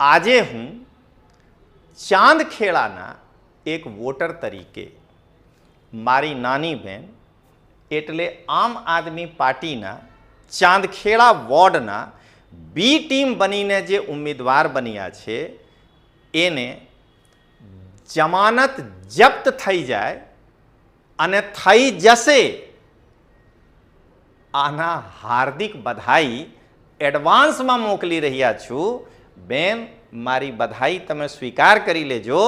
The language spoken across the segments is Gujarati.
આજે હું ચાંદખેડાના એક વોટર તરીકે મારી નાની બહેન એટલે આમ આદમી પાર્ટીના ચાંદખેડા વોર્ડના બી ટીમ બનીને જે ઉમેદવાર બન્યા છે એને જમાનત જપ્ત થઈ જાય અને થઈ જશે આના હાર્દિક બધાઈ એડવાન્સમાં મોકલી રહ્યા છું. બેન, મારી બધાઈ તમે સ્વીકાર કરી લેજો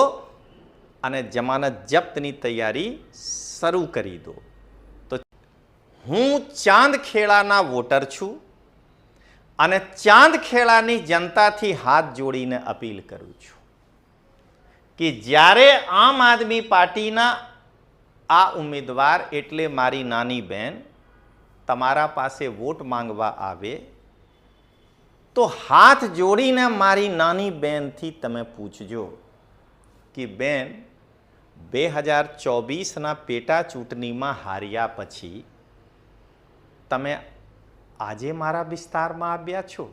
અને જમાનત જપ્તની તૈયારી શરૂ કરી દો. તો હું ચાંદખેડાના વોટર છું અને ચાંદખેડાની જનતાથી હાથ જોડીને અપીલ કરું છું કે જ્યારે આમ આદમી પાર્ટીના આ ઉમેદવાર એટલે મારી નાની બહેન તમારા પાસે વોટ માંગવા આવે તો હાથ જોડીને મારી નાની બહેનથી તમે પૂછજો કે બેન, 2024ના પેટા ચૂંટણીમાં હાર્યા પછી તમે આજે મારા વિસ્તારમાં આવ્યા છો,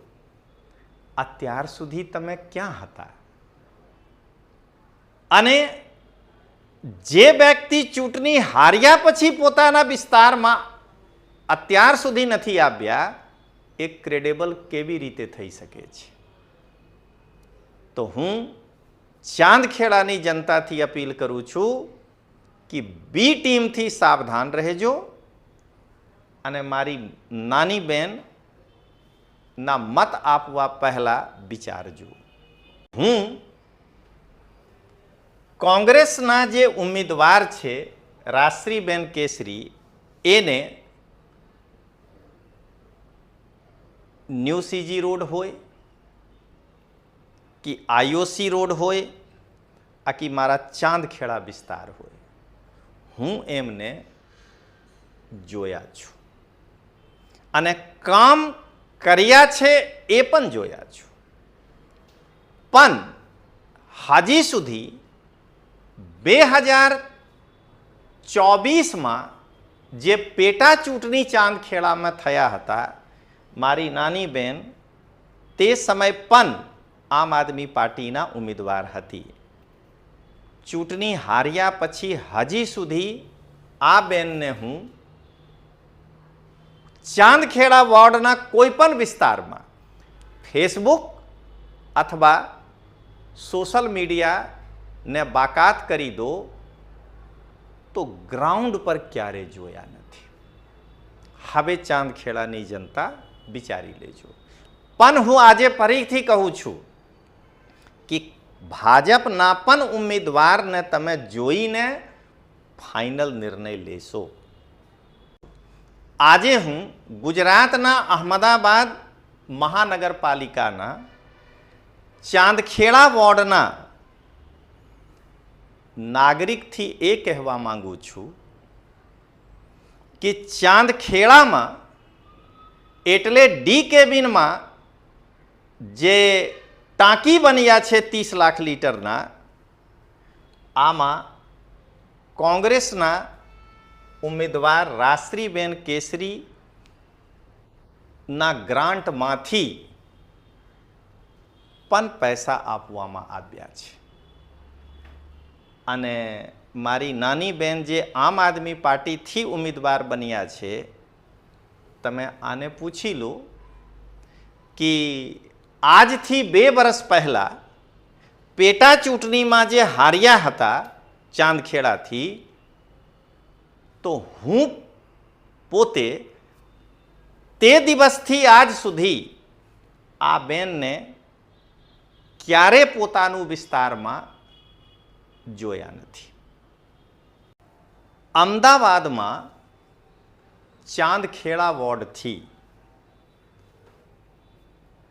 અત્યાર સુધી તમે ક્યાં હતા? અને જે વ્યક્તિ ચૂંટણી હાર્યા પછી પોતાના વિસ્તારમાં અત્યાર સુધી નથી આવ્યા એ ક્રેડિબલ કેવી રીતે થઈ શકે છે? તો હું ચાંદખેડાની જનતાથી અપીલ કરું છું કે બી ટીમથી સાવધાન રહેજો અને મારી નાની બહેન ના મત આપવા પહેલા વિચારજો. હું કોંગ્રેસના જે ઉમેદવાર છે રાશ્રીબેન કેસરી એને ન્યૂ સીજી રોડ હોય કે આઈઓસી રોડ હોય આ મારા ચાંદખેડા વિસ્તાર હોય, હું એમને જોયા છું અને કામ કર્યા છે એ પણ જોયા છું. પણ હજી સુધી 2024માં જે પેટા ચૂંટણી ચાંદખેડામાં થયા હતા, મારી નાની બહેન તે સમય પણ આમ આદમી પાર્ટીના ઉમેદવાર હતી. ચૂંટણી હાર્યા પછી હજી સુધી આ બેનને હું ચાંદખેડા વોર્ડના કોઈ પણ વિસ્તારમાં ફેસબુક અથવા સોશિયલ મીડિયાને બાકાત કરી દો તો ગ્રાઉન્ડ પર ક્યારે જોયા નથી. હવે ચાંદખેડાની જનતા વિચારી લેજો. પણ હું આજે ફરીથી કહું છું કે ભાજપના પણ ઉમેદવારને તમે જોઈને ફાઇનલ નિર્ણય લેશો. આજે હું ગુજરાતના અહમદાબાદ મહાનગરપાલિકાના ચાંદખેડા વોર્ડના નાગરિકથી એ કહેવા માંગુ છું કે ચાંદખેડામાં એટલે ડી કેબિનમાં જે ટાંકી બન્યા છે 30 લાખ લીટરના, આમાં કોંગ્રેસના ઉમેદવાર રાશ્રીબેન કેસરીના ગ્રાન્ટમાંથી પણ પૈસા આપવામાં આવ્યા છે. અને મારી નાની બહેન જે આમ આદમી પાર્ટીથી ઉમેદવાર બન્યા છે, તમે આને પૂછી લો કે આજથી 2 વર્ષ પહેલાં પેટા ચૂંટણીમાં જે હાર્યા હતા ચાંદખેડાથી, તો હું પોતે તે દિવસથી આજ સુધી આ બેનને ક્યારે પોતાનું વિસ્તારમાં જોયા નથી. અમદાવાદમાં ચાંદખેડા વોર્ડથી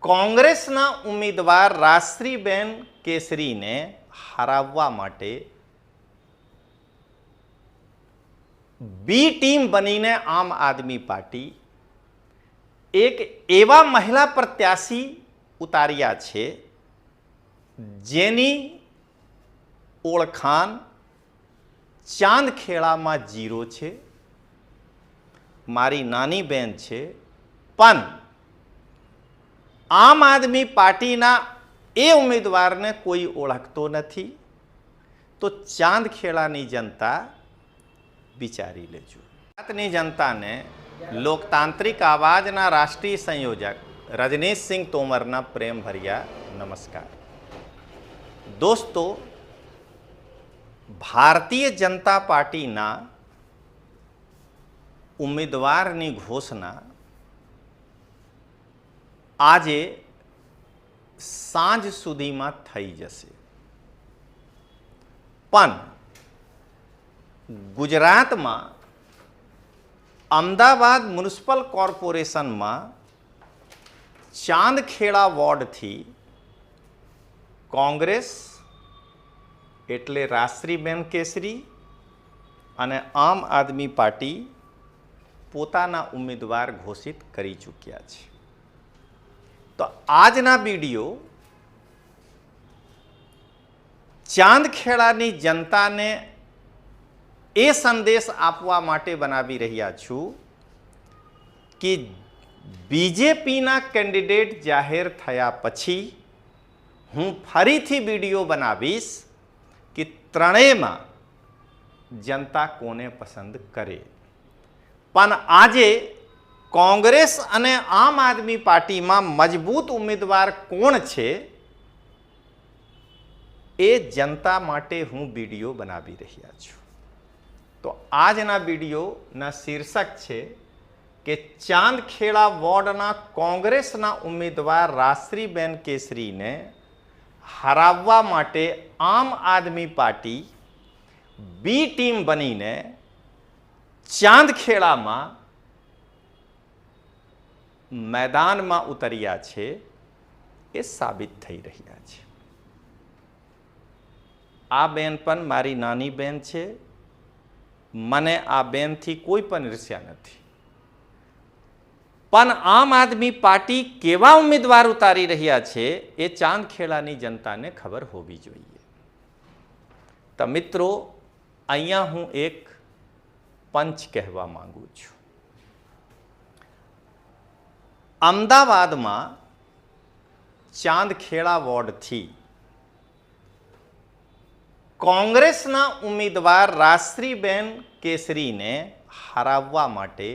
કોંગ્રેસના ઉમેદવાર રાશ્રીબેન કેસરીને હરાવવા માટે બી ટીમ બનીને આમ આદમી પાર્ટી એક એવા મહિલા પ્રત્યાશી ઉતાર્યા છે જેની ઓળખાણ ચાંદખેડામાં 0 છે. મારી નાની બહેન છે, પણ આમ આદમી પાર્ટીના એ ઉમેદવારને કોઈ ઓળખતો નથી, તો ચાંદખેડાની જનતા વિચારી લેજો. ગુજરાતની જનતાને લોકતાંત્રિક આવાજના રાષ્ટ્રીય સંયોજક રજનીશસિંહ તોમરના પ્રેમભર્યા નમસ્કાર. દોસ્તો, ભારતીય જનતા પાર્ટીના ઉમેદવારની ઘોષણા આજે સાંજ સુધીમાં થઈ જશે. પણ ગુજરાતમાં અમદાવાદ મ્યુનિસિપલ કોર્પોરેશનમાં ચાંદખેડા વોર્ડથી કોંગ્રેસ એટલે રાજશ્રીબેન કેસરી અને આમ આદમી પાર્ટી પોતાના ઉમેદવાર ઘોષિત કરી ચૂક્યા છે. તો આજના વિડીયો ચાંદખેડાની જનતાને એ સંદેશ આપવા માટે બનાવી રહ્યા છું કે બીજેપીના કેન્ડિડેટ જાહેર થયા પછી હું ફરીથી વિડીયો બનાવીશ કે ત્રણેયમાં જનતા કોને પસંદ કરે. પણ આજે કોંગ્રેસ અને આમ આદમી પાર્ટીમાં મજબૂત ઉમેદવાર કોણ છે એ જનતા માટે હું વિડીયો બનાવી રહ્યા છું. તો આજના વિડીયોના શીર્ષક છે કે ચાંદખેડા વોર્ડના કોંગ્રેસના ઉમેદવાર રાજશ્રીબેન કેસરીને હરાવવા માટે આમ આદમી પાર્ટી બી ટીમ બનીને ચાંદખેડામાં મેદાનમાં ઉતર્યા છે એ સાબિત થઈ રહ્યા છે. આ બેન પણ મારી નાની બેન છે. મને આ બેનથી કોઈ પણ ઈર્ષ્યા નથી. પણ આમ આદમી પાર્ટી કેવા ઉમેદવાર ઉતારી રહ્યા છે એ ચાંદખેડાની જનતાને ખબર હોવી જોઈએ. તો મિત્રો, અહીંયા હું એક પંચ કહેવા માંગુ છું. અમદાવાદમાં ચાંદખેડા વોર્ડથી કોંગ્રેસના ઉમેદવાર રાજશ્રીબેન કેસરીને હરાવવા માટે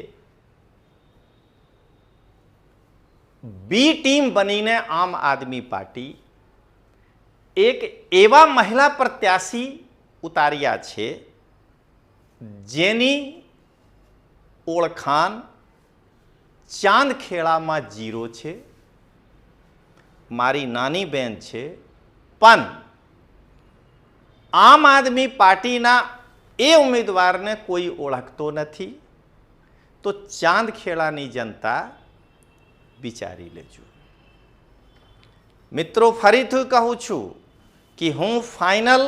બી ટીમ બનીને આમ આદમી પાર્ટી એક એવા મહિલા પ્રત્યાશી ઉતાર્યા છે જેની ઓળખાણ ચાંદખેડામાં 0 છે. મારી નાની બેન છે. પણ આમ આદમી પાર્ટીના એ ઉમેદવારને કોઈ ઓળખતો નથી, તો ચાંદખેડાની જનતા વિચારી લેજો. મિત્રો, ફરીથી કહું છું કે હું ફાઇનલ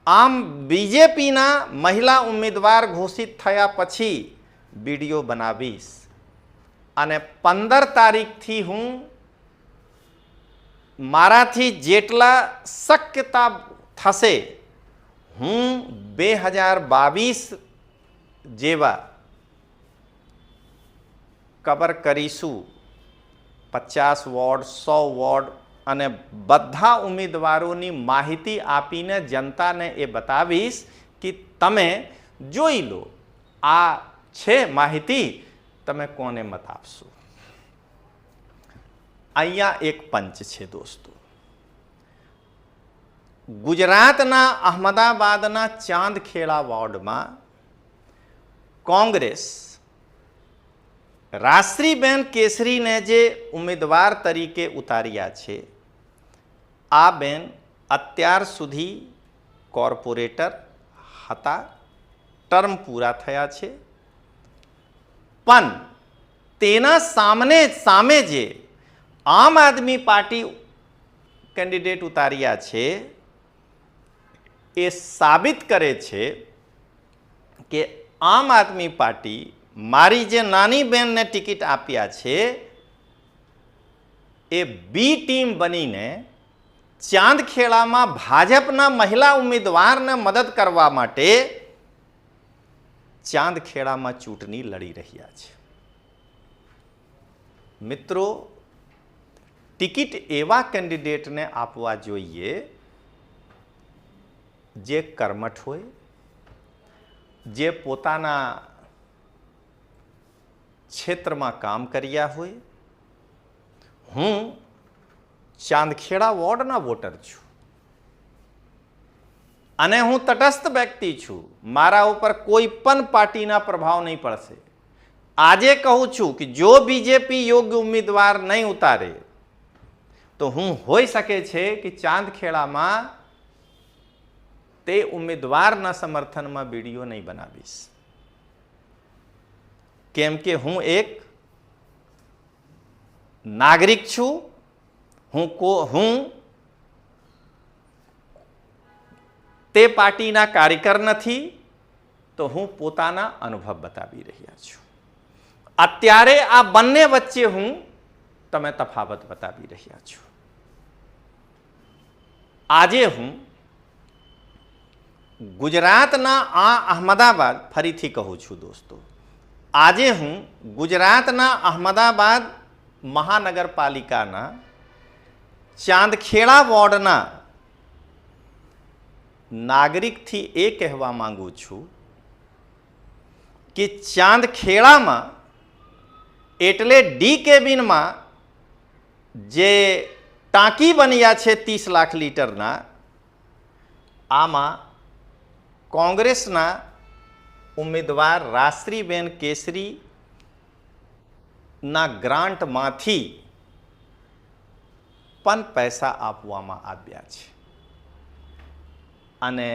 આમ બીજેપીના મહિલા ઉમેદવાર ઘોષિત થયા પછી વિડીયો બનાવીશ અને 15 તારીખથી હું મારાથી જેટલા શક્યતા થશે હું 2022 જેવા કવર કરીશું. 50 વોર્ડ, 100 વોર્ડ અને બધા ઉમેદવારોની માહિતી આપીને જનતાને એ બતાવીશ કે તમે જોઈ લો, આ છે માહિતી, તમે કોને મત આપશો. અહીંયા એક પંચ છે દોસ્તો. ગુજરાતના અહમદાબાદના ચાંદખેડા વોર્ડમાં કોંગ્રેસ રાજશ્રીબેન કેસરીને જે ઉમેદવાર તરીકે ઉતાર્યા છે, આ બેન અત્યાર સુધી કોર્પોરેટર હતા, ટર્મ પૂરા થયા છે. પણ તેના સામે જે આમ આદમી પાર્ટી કેન્ડિડેટ ઉતાર્યા છે એ સાબિત કરે છે કે આમ આદમી પાર્ટી મારી જે નાની બેનને ટિકિટ આપ્યા છે એ બી ટીમ બનીને ચાંદખેડામાં ભાજપના મહિલા ઉમેદવારને મદદ કરવા માટે ચાંદખેડામાં ચૂંટણી લડી રહ્યા છે. મિત્રો, ટિકિટ એવા કેન્ડિડેટને આપવા જોઈએ જે કર્મઠ હોય, જે પોતાના ક્ષેત્રમાં કામ કર્યા હોય. હું ચાંદખેડા વોર્ડના વોટર છું અને હું તટસ્થ વ્યક્તિ છું. મારા ઉપર કોઈ પણ પાર્ટીના પ્રભાવ નહીં પડશે. આજે કહું છું કે જો બીજેપી યોગ્ય ઉમેદવાર નહીં ઉતારે તો હું હોઈ શકે છે કે ચાંદખેડામાં તે ઉમેદવારના સમર્થનમાં વિડીયો નહીં બનાવીશ, કેમ કે હું એક નાગરિક છું. હું તે પાર્ટીના કાર્યકર નથી, તો હું પોતાના અનુભવ બતાવી રહ્યા છું. અત્યારે આ બંને વચ્ચે હું તમે તફાવત બતાવી રહ્યા છો. આજે હું ગુજરાતના આ અહમદાબાદ, ફરીથી કહું છું દોસ્તો, આજે હું ગુજરાતના અહમદાબાદ મહાનગરપાલિકાના ચાંદખેડા વોર્ડના નાગરિકથી એ કહેવા માંગુ છું કે ચાંદખેડામાં એટલે ડી કેબિનમાં જે ટાંકી બન્યા છે 30 લાખ લીટરના, આમાં કોંગ્રેસના ઉમેદવાર રાશ્રીબેન કેસરીના ગ્રાન્ટમાંથી પણ પૈસા આપવામાં આવ્યા છે. અને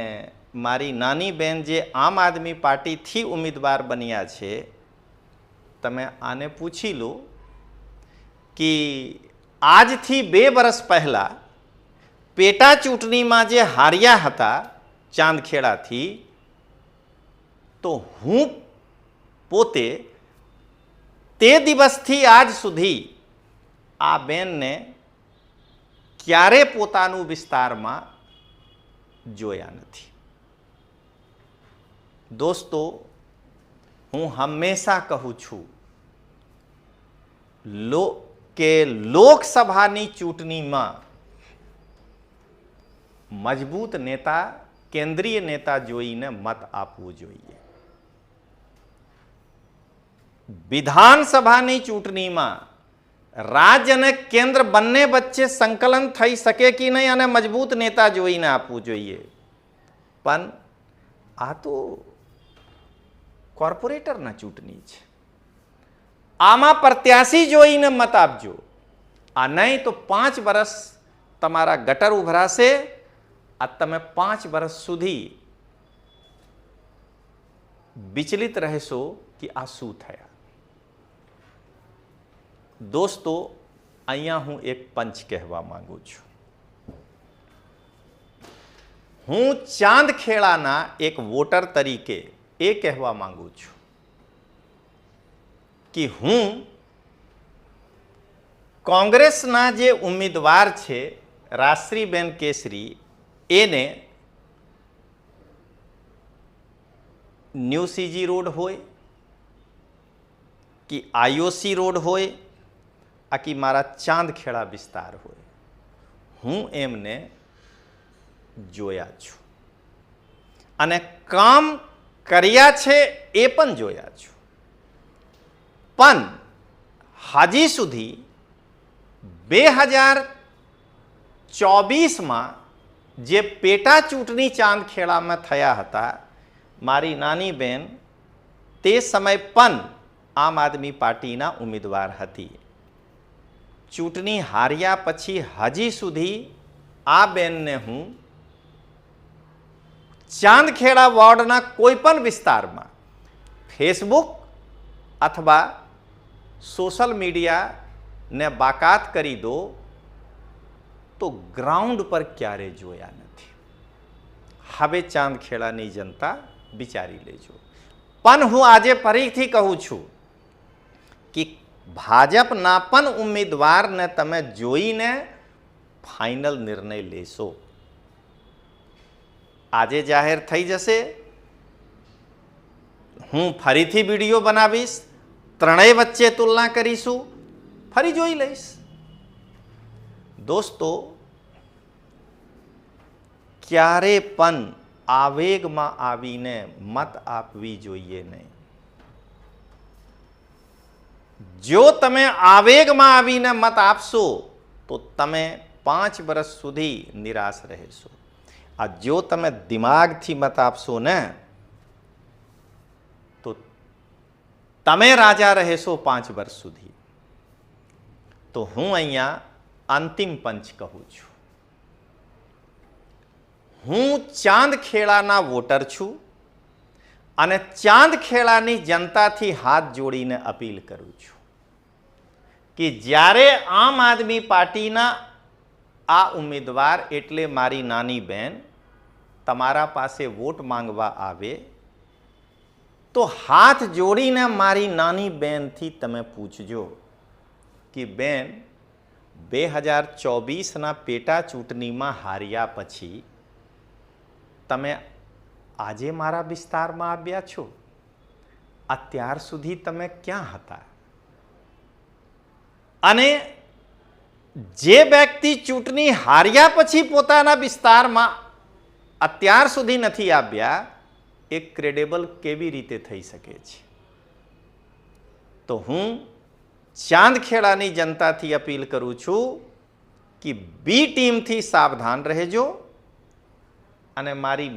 મારી નાની બેન જે આમ આદમી પાર્ટીથી ઉમેદવાર બન્યા છે, તમે આને પૂછી લો કે આજથી 2 વર્ષ પહેલાં પેટા ચૂંટણીમાં જે હાર્યા હતા ચાંદખેડાથી, તો હું પોતે તે દિવસથી આજ સુધી આ બેનને ક્યારે પોતાનું વિસ્તારમાં જોયા નથી. દોસ્તો, હું હંમેશા કહું છું કે લોકસભાની ચૂંટણીમાં મજબૂત નેતા, કેન્દ્રીય નેતા જોઈને મત આપવું જોઈએ. વિધાનસભાની ચૂંટણીમાં રાજ્ય અને કેન્દ્ર બંને વચ્ચે સંકલન થઈ શકે કે નહીં અને મજબૂત નેતા જોઈને આપવું જોઈએ. પણ આ તો કોર્પોરેટરના ચૂંટણી છે. આમાં પ્રત્યાશી જોઈને મત આપજો. આ નહીં તો 5 વર્ષ તમારા ગટર ઉભરાશે. આ તમે 5 વર્ષ સુધી વિચલિત રહેશો કે આ શું થયા. દોસ્તો, અહીંયા હું એક પંચ કહેવા માંગુ છું. હું ચાંદખેડાના એક વોટર તરીકે એ કહેવા માંગુ છું કે હું કોંગ્રેસના જે ઉમેદવાર છે રાશ્રીબેન કેસરી, એને ન્યૂ સીજી રોડ હોય કે આઈઓસી રોડ હોય, આકી મારા ચાંદખેડા વિસ્તાર હોય, હું એમને જોયા છું અને કામ કર્યા છે એ પણ જોયા છું. પણ હજી સુધી 2024માં જે પેટા ચૂંટણી ચાંદખેડામાં થયા હતા, મારી નાની બેન તે સમય પણ આમ આદમી પાર્ટીના ઉમેદવાર હતી. ચૂંટણી હાર્યા પછી હજી સુધી આ બેનને હું ચાંદખેડા વોર્ડના કોઈ પણ વિસ્તારમાં ફેસબુક અથવા સોશિયલ મીડિયાને બાકાત કરી દો તો ગ્રાઉન્ડ પર ક્યારે જોયા નથી. હવે ચાંદખેડાની જનતા વિચારી લેજો. પણ હું આજે ફરીથી કહું છું કે ભાજપના પણ ઉમેદવારને તમે જોઈને ફાઇનલ નિર્ણય લેશો. આજે જાહેર થઈ જશે. હું ફરીથી વિડીયો બનાવીશ, ત્રણેય વચ્ચે તુલના કરીશું, ફરી જોઈ લઈશ. દોસ્તો, ક્યારે પણ આવેગમાં આવીને મત આપવી જોઈએ નહીં. જો તમે આવેગમાં આવીને મત આપશો તો તમે 5 વર્ષ સુધી નિરાશ રહેશો. આ જો તમે દિમાગથી મત આપશો ને તો તમે રાજા રહેશો 5 વર્ષ સુધી. તો હું અહીંયા અંતિમ પંચ કહું છું. હું ચાંદખેડાના વોટર છું અને ચાંદખેડાની જનતાથી હાથ જોડીને અપીલ કરું છું કે જ્યારે આમ આદમી પાર્ટીના આ ઉમેદવાર એટલે મારી નાની બહેન તમારા પાસે વોટ માંગવા આવે તો હાથ જોડીને મારી નાની બહેનથી તમે પૂછજો કે બેન 2024ના પેટા ચૂંટણીમાં હાર્યા પછી તમે આજે મારા વિસ્તારમાં આવ્યા છો, અત્યાર સુધી તમે ક્યાં હતા? અને જે વ્યક્તિ ચૂંટણી હાર્યા પછી પોતાના વિસ્તારમાં અત્યાર સુધી નથી આવ્યા એ ક્રેડિબલ કેવી રીતે થઈ શકે છે? તો હું ચાંદખેડાની જનતાથી અપીલ કરું છું કે બી ટીમથી સાવધાન રહેજો અને મારી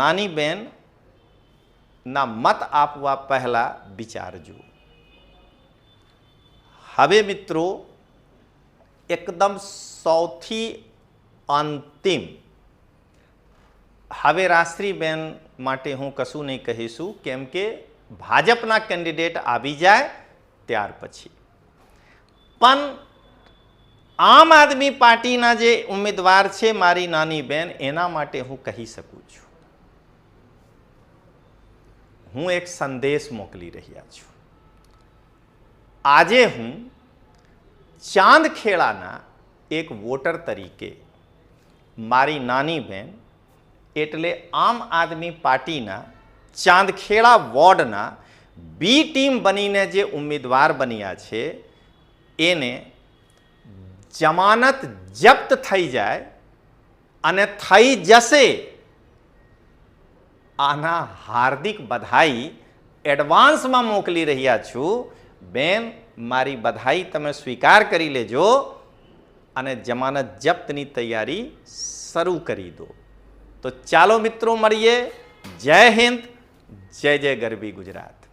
નાની બહેનના મત આપવા પહેલા વિચારજો. હવે મિત્રો, એકદમ સૌથી અંતિમ, હવે રાશ્રીબેન માટે હું કશું નહીં કહીશું કેમ કે ભાજપના કેન્ડિડેટ આવી જાય ત્યાર પછી. પણ આમ આદમી પાર્ટીના જે ઉમેદવાર છે મારી નાની બહેન, એના માટે હું કહી શકું છું. હું એક સંદેશ મોકલી રહ્યા છું. આજે હું ચાંદખેડાના એક વોટર તરીકે મારી નાની બહેન એટલે આમ આદમી પાર્ટીના ચાંદખેડા વોર્ડના બી ટીમ બનીને જે ઉમેદવાર બન્યા છે એને જમાનત જપ્ત થઈ જાય અને થઈ જશે આના હાર્દિક બધાઈ એડવાન્સમાં મોકલી રહ્યા છું. બેન, મારી બધાઈ તમે સ્વીકાર કરી લેજો અને જમાનત જપ્તની તૈયારી શરૂ કરી દો. તો ચાલો મિત્રો મળીએ. જય હિન્દ, જય જય ગરવી ગુજરાત.